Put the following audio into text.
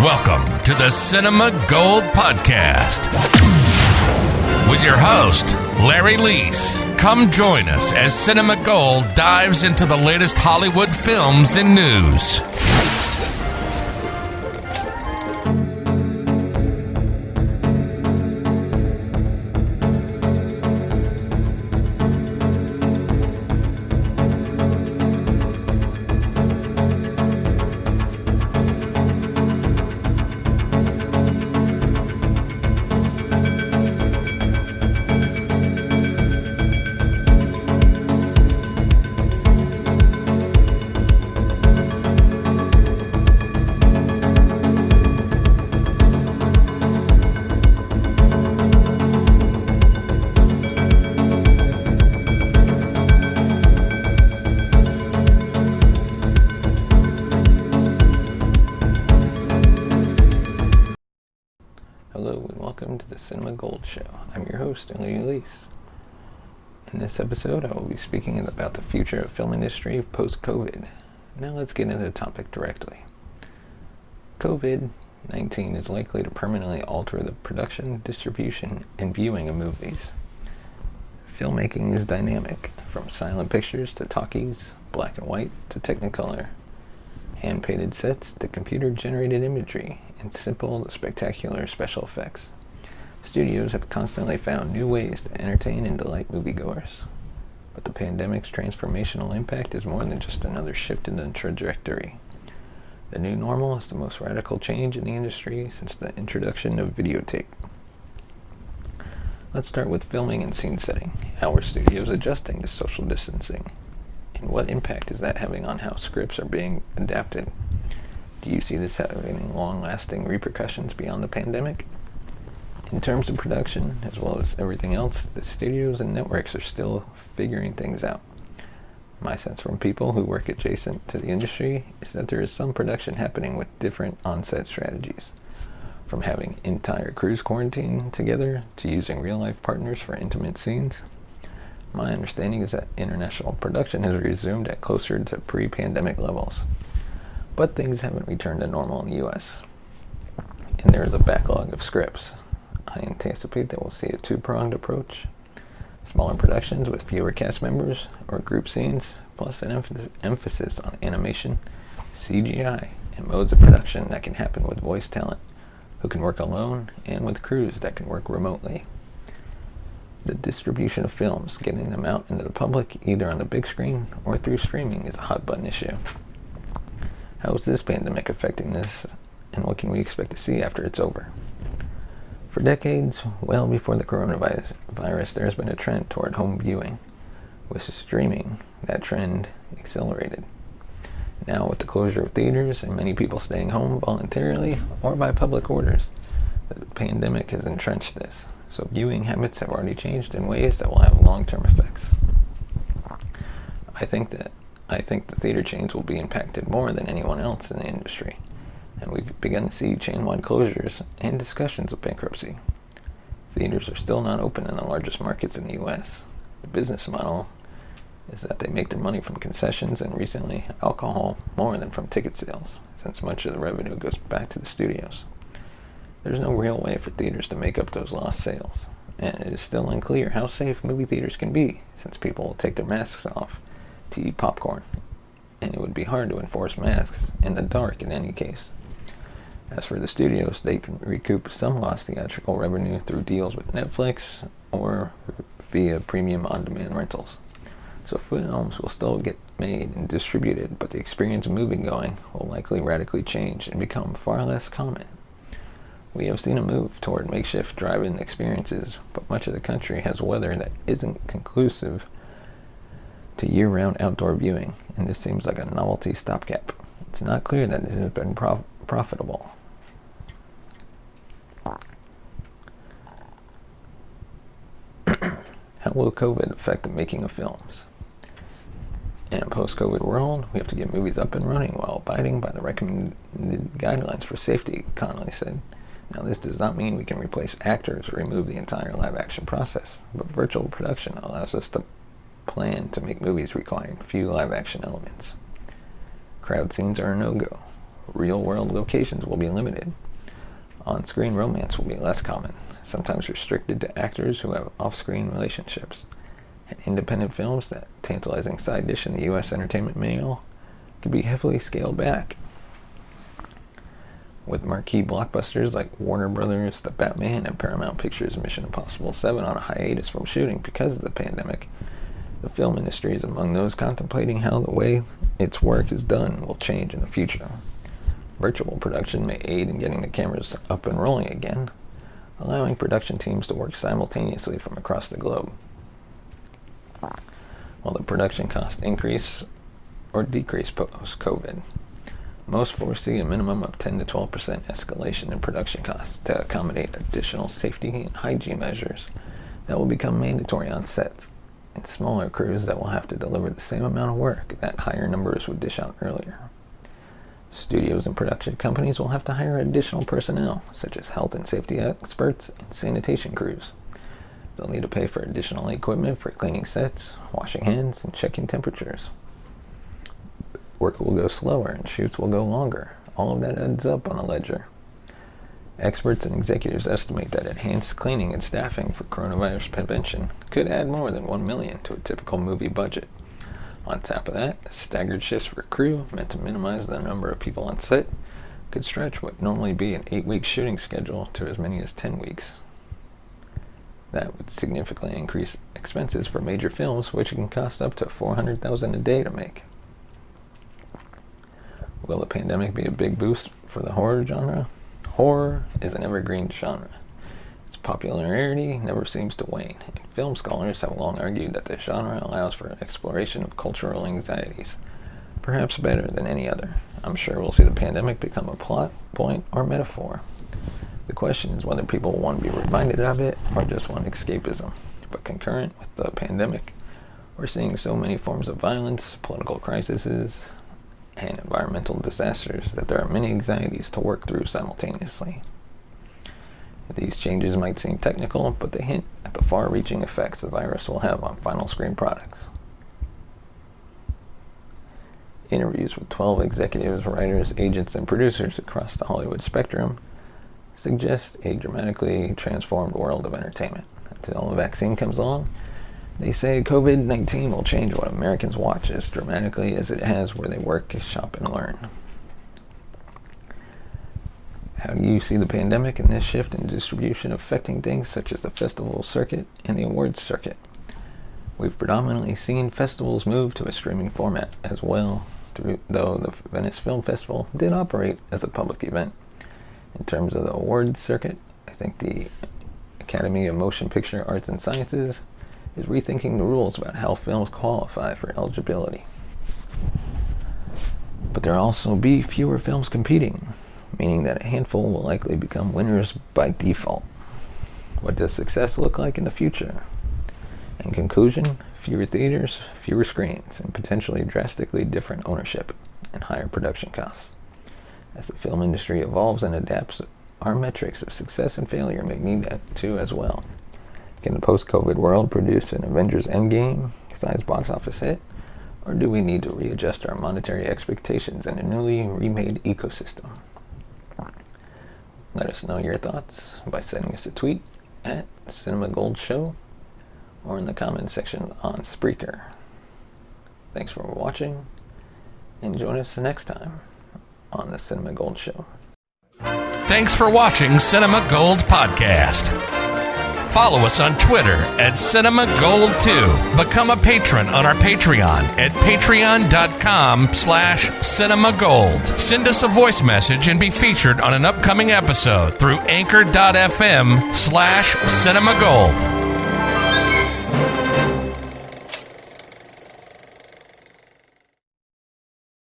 Welcome to the Cinema Gold Podcast with your host, Larry Leese. Come join us as Cinema Gold dives into the latest Hollywood films and news. Hello and welcome to the Cinema Gold Show. I'm your host, Larry Leese. In this episode, I will be speaking about the future of film industry post-COVID. Now let's get into the topic directly. COVID-19 is likely to permanently alter the production, distribution, and viewing of movies. Filmmaking is dynamic, from silent pictures to talkies, black and white to Technicolor, hand-painted sets to computer-generated imagery, and simple to spectacular special effects. Studios have constantly found new ways to entertain and delight moviegoers. But the pandemic's transformational impact is more than just another shift in the trajectory. The new normal is the most radical change in the industry since the introduction of videotape. Let's start with filming and scene setting. How are studios adjusting to social distancing? And what impact is that having on how scripts are being adapted? Do you see this having long-lasting repercussions beyond the pandemic? In terms of production, as well as everything else, the studios and networks are still figuring things out. My sense from people who work adjacent to the industry is that there is some production happening with different on-set strategies, from having entire crews quarantined together to using real-life partners for intimate scenes. My understanding is that international production has resumed at closer to pre-pandemic levels, but things haven't returned to normal in the U.S., and there is a backlog of scripts. I anticipate that we'll see a two-pronged approach: smaller productions with fewer cast members or group scenes, plus an emphasis on animation, CGI, and modes of production that can happen with voice talent who can work alone and with crews that can work remotely. The distribution of films, getting them out into the public either on the big screen or through streaming, is a hot-button issue. How is this pandemic affecting this, and what can we expect to see after it's over? For decades, well before the coronavirus, there has been a trend toward home viewing. With streaming, that trend accelerated. Now, with the closure of theaters and many people staying home voluntarily or by public orders, the pandemic has entrenched this. So viewing habits have already changed in ways that will have long-term effects. I think the theater chains will be impacted more than anyone else in the industry, and we've begun to see chain-wide closures and discussions of bankruptcy. Theaters are still not open in the largest markets in the U.S. The business model is that they make their money from concessions and recently alcohol more than from ticket sales, since much of the revenue goes back to the studios. There's no real way for theaters to make up those lost sales, and it is still unclear how safe movie theaters can be, since people will take their masks off to eat popcorn, and it would be hard to enforce masks in the dark in any case. As for the studios, they can recoup some lost theatrical revenue through deals with Netflix or via premium on-demand rentals. So films will still get made and distributed, but the experience of movie-going will likely radically change and become far less common. We have seen a move toward makeshift drive-in experiences, but much of the country has weather that isn't conclusive to year-round outdoor viewing, and this seems like a novelty stopgap. It's not clear that it has been profitable. How will COVID affect the making of films? In a post-COVID world, we have to get movies up and running while abiding by the recommended guidelines for safety, Connolly said. Now, this does not mean we can replace actors or remove the entire live-action process, but virtual production allows us to plan to make movies requiring few live-action elements. Crowd scenes are a no-go. Real-world locations will be limited. On-screen romance will be less common, sometimes restricted to actors who have off-screen relationships. And independent films, that tantalizing side dish in the U.S. entertainment menu, could be heavily scaled back. With marquee blockbusters like Warner Brothers, The Batman, and Paramount Pictures' Mission Impossible 7 on a hiatus from shooting because of the pandemic, the film industry is among those contemplating how the way its work is done will change in the future. Virtual production may aid in getting the cameras up and rolling again, allowing production teams to work simultaneously from across the globe. Will the production cost increase or decrease post-COVID? Most foresee a minimum of 10 to 12% escalation in production costs to accommodate additional safety and hygiene measures that will become mandatory on sets, and smaller crews that will have to deliver the same amount of work that higher numbers would dish out earlier. Studios and production companies will have to hire additional personnel, such as health and safety experts and sanitation crews. They'll need to pay for additional equipment for cleaning sets, washing hands, and checking temperatures. Work will go slower and shoots will go longer. All of that adds up on the ledger. Experts and executives estimate that enhanced cleaning and staffing for coronavirus prevention could add more than $1 million to a typical movie budget. On top of that, staggered shifts for crew, meant to minimize the number of people on set, could stretch what normally be an 8-week shooting schedule to as many as 10 weeks. That would significantly increase expenses for major films, which can cost up to $400,000 a day to make. Will the pandemic be a big boost for the horror genre? Horror is an evergreen genre. Its popularity never seems to wane, and film scholars have long argued that the genre allows for an exploration of cultural anxieties, perhaps better than any other. I'm sure we'll see the pandemic become a plot point or metaphor. The question is whether people want to be reminded of it or just want escapism. But concurrent with the pandemic, we're seeing so many forms of violence, political crises, and environmental disasters that there are many anxieties to work through simultaneously. These changes might seem technical, but they hint at the far-reaching effects the virus will have on final screen products. Interviews with 12 executives, writers, agents, and producers across the Hollywood spectrum suggest a dramatically transformed world of entertainment. Until a vaccine comes along, they say COVID-19 will change what Americans watch as dramatically as it has where they work, shop, and learn. How do you see the pandemic and this shift in distribution affecting things such as the festival circuit and the awards circuit? We've predominantly seen festivals move to a streaming format as well, though the Venice Film Festival did operate as a public event. In terms of the awards circuit, I think the Academy of Motion Picture Arts and Sciences is rethinking the rules about how films qualify for eligibility. But there'll also be fewer films competing, meaning that a handful will likely become winners by default. What does success look like in the future? In conclusion, fewer theaters, fewer screens, and potentially drastically different ownership and higher production costs. As the film industry evolves and adapts, our metrics of success and failure may need to as well. Can the post-COVID world produce an Avengers Endgame-sized box office hit? Or do we need to readjust our monetary expectations in a newly remade ecosystem? Let us know your thoughts by sending us a tweet at Cinema Gold Show or in the comments section on Spreaker. Thanks for watching, and join us next time on the Cinema Gold Show. Thanks for watching Cinema Gold Podcast. Follow us on Twitter at CinemaGold2. Become a patron on our Patreon at patreon.com/cinemagold. Send us a voice message and be featured on an upcoming episode through anchor.fm/cinemagold.